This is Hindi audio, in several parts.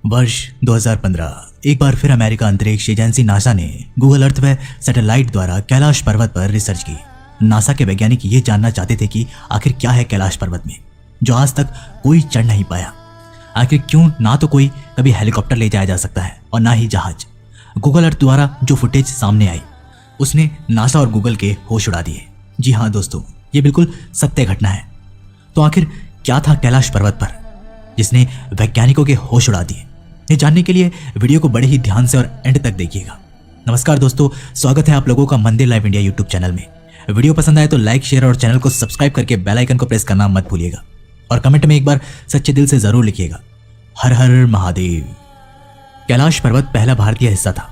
वर्ष 2015 एक बार फिर अमेरिका अंतरिक्ष एजेंसी नासा ने गूगल अर्थ व सैटेलाइट द्वारा कैलाश पर्वत पर रिसर्च की। नासा के वैज्ञानिक ये जानना चाहते थे कि आखिर क्या है कैलाश पर्वत में जो आज तक कोई चढ़ नहीं पाया। आखिर क्यों ना तो कोई कभी हेलीकॉप्टर ले जाया जा सकता है और ना ही जहाज। गूगल अर्थ द्वारा जो फुटेज सामने आई उसने नासा और गूगल के होश उड़ा दिए। जी हाँ दोस्तों, ये बिल्कुल सत्य घटना है। तो आखिर क्या था कैलाश पर्वत पर जिसने वैज्ञानिकों के होश उड़ा दिए? ये जानने के लिए वीडियो को बड़े ही ध्यान से और एंड तक देखिएगा। नमस्कार दोस्तों, स्वागत है आप लोगों का मंदिर लाइव इंडिया यूट्यूब चैनल में। वीडियो पसंद आए तो लाइक, शेयर और चैनल को सब्सक्राइब करके बेल आइकन को प्रेस करना मत भूलिएगा और कमेंट में एक बार सच्चे दिल से जरूर लिखिएगा, हर हर महादेव। कैलाश पर्वत पहला भारतीय हिस्सा था।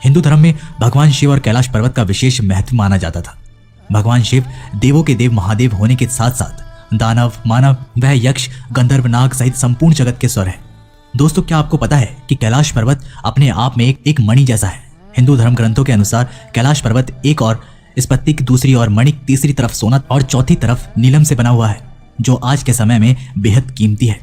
हिंदू धर्म में भगवान शिव और कैलाश पर्वत का विशेष महत्व माना जाता था। भगवान शिव देवों के देव महादेव होने के साथ साथ दानव, मानव व यक्ष, गंधर्व, नाग सहित संपूर्ण जगत के स्वर है। दोस्तों, क्या आपको पता है कि कैलाश पर्वत अपने आप में एक मणि जैसा है? हिंदू धर्म ग्रंथों के अनुसार कैलाश पर्वत एक और स्फटिक दूसरी और मणि तीसरी तरफ सोना और चौथी तरफ नीलम से बना हुआ है, जो आज के समय में बेहद कीमती है।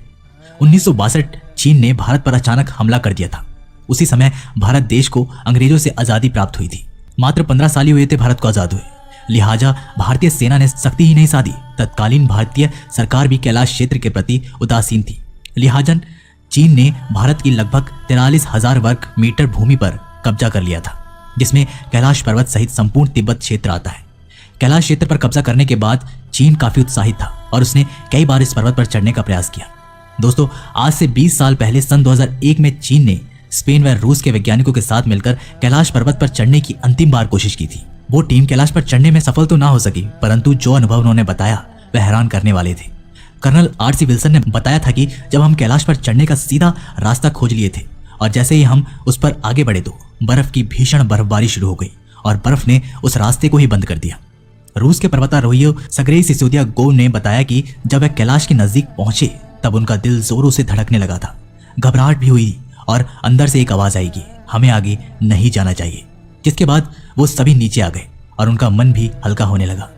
1962 चीन ने भारत पर अचानक हमला कर दिया था। उसी समय भारत देश को अंग्रेजों से आजादी प्राप्त हुई थी। मात्र 15 साल ही हुए थे भारत को आजाद हुए, लिहाजा भारतीय सेना ने सख्ती ही नहीं साधी। तत्कालीन भारतीय सरकार भी कैलाश क्षेत्र के प्रति उदासीन थी। लिहाजा चीन ने भारत की लगभग 43,000 वर्ग मीटर भूमि पर कब्जा कर लिया था, जिसमें कैलाश पर्वत सहित संपूर्ण तिब्बत क्षेत्र आता है। कैलाश क्षेत्र पर कब्जा करने के बाद चीन काफी उत्साहित था और उसने कई बार इस पर्वत पर चढ़ने का प्रयास किया। दोस्तों, आज से 20 साल पहले सन 2001 में चीन ने स्पेन व रूस के वैज्ञानिकों के साथ मिलकर कैलाश पर्वत पर चढ़ने की अंतिम बार कोशिश की थी। वो टीम कैलाश पर चढ़ने में सफल तो ना हो सकी, परंतु जो अनुभव उन्होंने बताया वह हैरान करने वाले थे। Colonel RC. विल्सन ने बताया था कि जब हम कैलाश पर चढ़ने का सीधा रास्ता खोज लिए थे और जैसे ही हम उस पर आगे बढ़े तो बर्फ की भीषण बर्फबारी शुरू हो गई और बर्फ ने उस रास्ते को ही बंद कर दिया। रूस के पर्वतारोही सर्गेई सिसोदियागोव ने बताया कि जब वह कैलाश के नजदीक पहुंचे तब उनका दिल जोरों से धड़कने लगा था। घबराहट भी हुई और अंदर से एक आवाज आएगी, हमें आगे नहीं जाना चाहिए। जिसके बाद वो सभी नीचे आ गए और उनका मन भी हल्का होने लगा।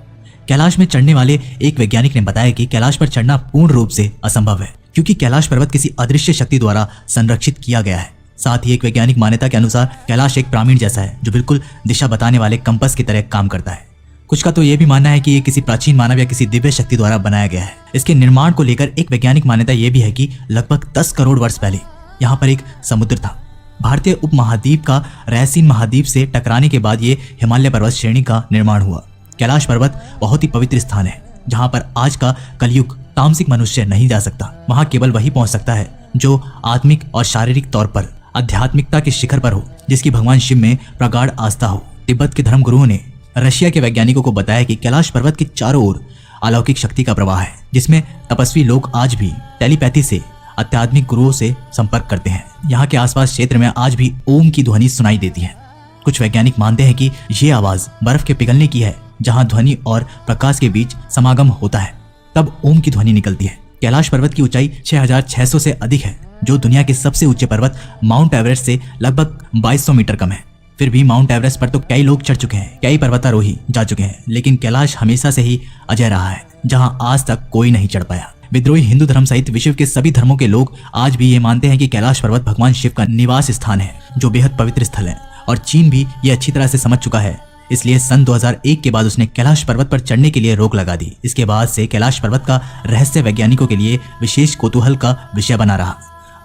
कैलाश में चढ़ने वाले एक वैज्ञानिक ने बताया कि कैलाश पर चढ़ना पूर्ण रूप से असंभव है, क्योंकि कैलाश पर्वत किसी अदृश्य शक्ति द्वारा संरक्षित किया गया है। साथ ही एक वैज्ञानिक मान्यता के अनुसार कैलाश एक पिरामिड जैसा है जो बिल्कुल दिशा बताने वाले कंपास की तरह काम करता है। कुछ का तो यह भी मानना है कि ये किसी प्राचीन मानव या किसी दिव्य शक्ति द्वारा बनाया गया है। इसके निर्माण को लेकर एक वैज्ञानिक मान्यता यह भी है कि लगभग 10 करोड़ वर्ष पहले यहाँ पर एक समुद्र था। भारतीय उपमहाद्वीप का रहसीन महाद्वीप से टकराने के बाद ये हिमालय पर्वत श्रेणी का निर्माण हुआ। कैलाश पर्वत बहुत ही पवित्र स्थान है जहाँ पर आज का कलयुग तामसिक मनुष्य नहीं जा सकता। वहाँ केवल वही पहुँच सकता है जो आत्मिक और शारीरिक तौर पर आध्यात्मिकता के शिखर पर हो, जिसकी भगवान शिव में प्रगाढ़ आस्था हो। तिब्बत के धर्म गुरुओं ने रशिया के वैज्ञानिकों को बताया कि कैलाश पर्वत के चारों ओर अलौकिक शक्ति का प्रवाह है, जिसमें तपस्वी लोग आज भी टेलीपैथी से आध्यात्मिक गुरुओं से संपर्क करते हैं। यहाँ के आसपास क्षेत्र में आज भी ओम की ध्वनि सुनाई देती है। कुछ वैज्ञानिक मानते हैं कि ये आवाज बर्फ के पिघलने की है, जहाँ ध्वनि और प्रकाश के बीच समागम होता है तब ओम की ध्वनि निकलती है। कैलाश पर्वत की ऊंचाई 6,600 से अधिक है, जो दुनिया के सबसे ऊंचे पर्वत माउंट एवरेस्ट से लगभग 2200 मीटर कम है। फिर भी माउंट एवरेस्ट पर तो कई लोग चढ़ चुके हैं, कई पर्वतारोही जा चुके हैं, लेकिन कैलाश हमेशा से ही अजय रहा है, जहाँ आज तक कोई नहीं चढ़ पाया। विद्रोही हिंदू धर्म सहित विश्व के सभी धर्मों के लोग आज भी ये मानते हैं कि कैलाश पर्वत भगवान शिव का निवास स्थान है, जो बेहद पवित्र स्थल है और चीन भी ये अच्छी तरह से समझ चुका है। इसलिए सन 2001 के बाद उसने कैलाश पर्वत पर चढ़ने के लिए रोक लगा दी। इसके बाद से कैलाश पर्वत का रहस्य वैज्ञानिकों के लिए विशेष कौतूहल का विषय बना रहा।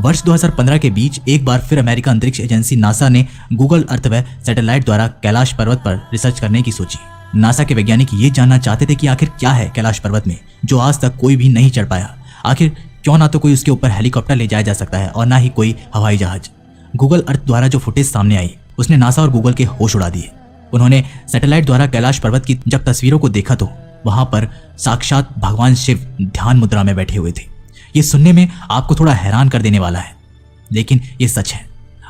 वर्ष 2015 के बीच एक बार फिर अमेरिका अंतरिक्ष एजेंसी नासा ने गूगल अर्थ व सैटेलाइट द्वारा कैलाश पर्वत पर रिसर्च करने की सोची। नासा के वैज्ञानिक ये जानना चाहते थे कि आखिर क्या है कैलाश पर्वत में जो आज तक कोई भी नहीं चढ़ पाया। आखिर क्यों ना तो कोई उसके ऊपर हेलीकॉप्टर ले जाया जा सकता है और ना ही कोई हवाई जहाज। गूगल अर्थ द्वारा जो फुटेज सामने आई उसने नासा और गूगल के होश उड़ा दिए। उन्होंने सैटेलाइट द्वारा कैलाश पर्वत की जब तस्वीरों को देखा तो वहां पर साक्षात भगवान शिव ध्यान मुद्रा में बैठे हुए थे। ये सुनने में आपको थोड़ा हैरान कर देने वाला है, लेकिन ये सच है।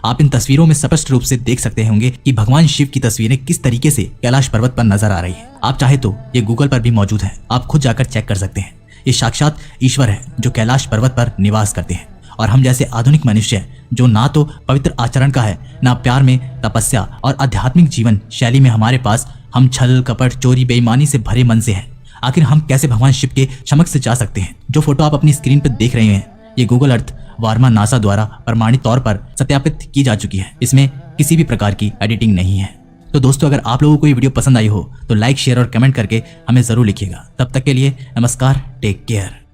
आप इन तस्वीरों में स्पष्ट रूप से देख सकते होंगे कि भगवान शिव की तस्वीरें किस तरीके से कैलाश पर्वत पर नजर आ रही है। आप चाहे तो ये गूगल पर भी मौजूद है, आप खुद जाकर चेक कर सकते हैं। ये साक्षात ईश्वर है जो कैलाश पर्वत पर निवास करते हैं और हम जैसे आधुनिक मनुष्य जो ना तो पवित्र आचरण का है, ना प्यार में, तपस्या और आध्यात्मिक जीवन शैली में हमारे पास, हम छल कपट चोरी बेईमानी से भरे मन से हैं। आखिर हम कैसे भगवान शिव के समक्ष जा सकते हैं? जो फोटो आप अपनी स्क्रीन पर देख रहे हैं ये गूगल अर्थ वार्मा नासा द्वारा प्रमाणित तौर पर सत्यापित की जा चुकी है। इसमें किसी भी प्रकार की एडिटिंग नहीं है। तो दोस्तों, अगर आप लोगों को ये वीडियो पसंद आई हो तो लाइक, शेयर और कमेंट करके हमें जरूर लिखिएगा। तब तक के लिए नमस्कार, टेक केयर।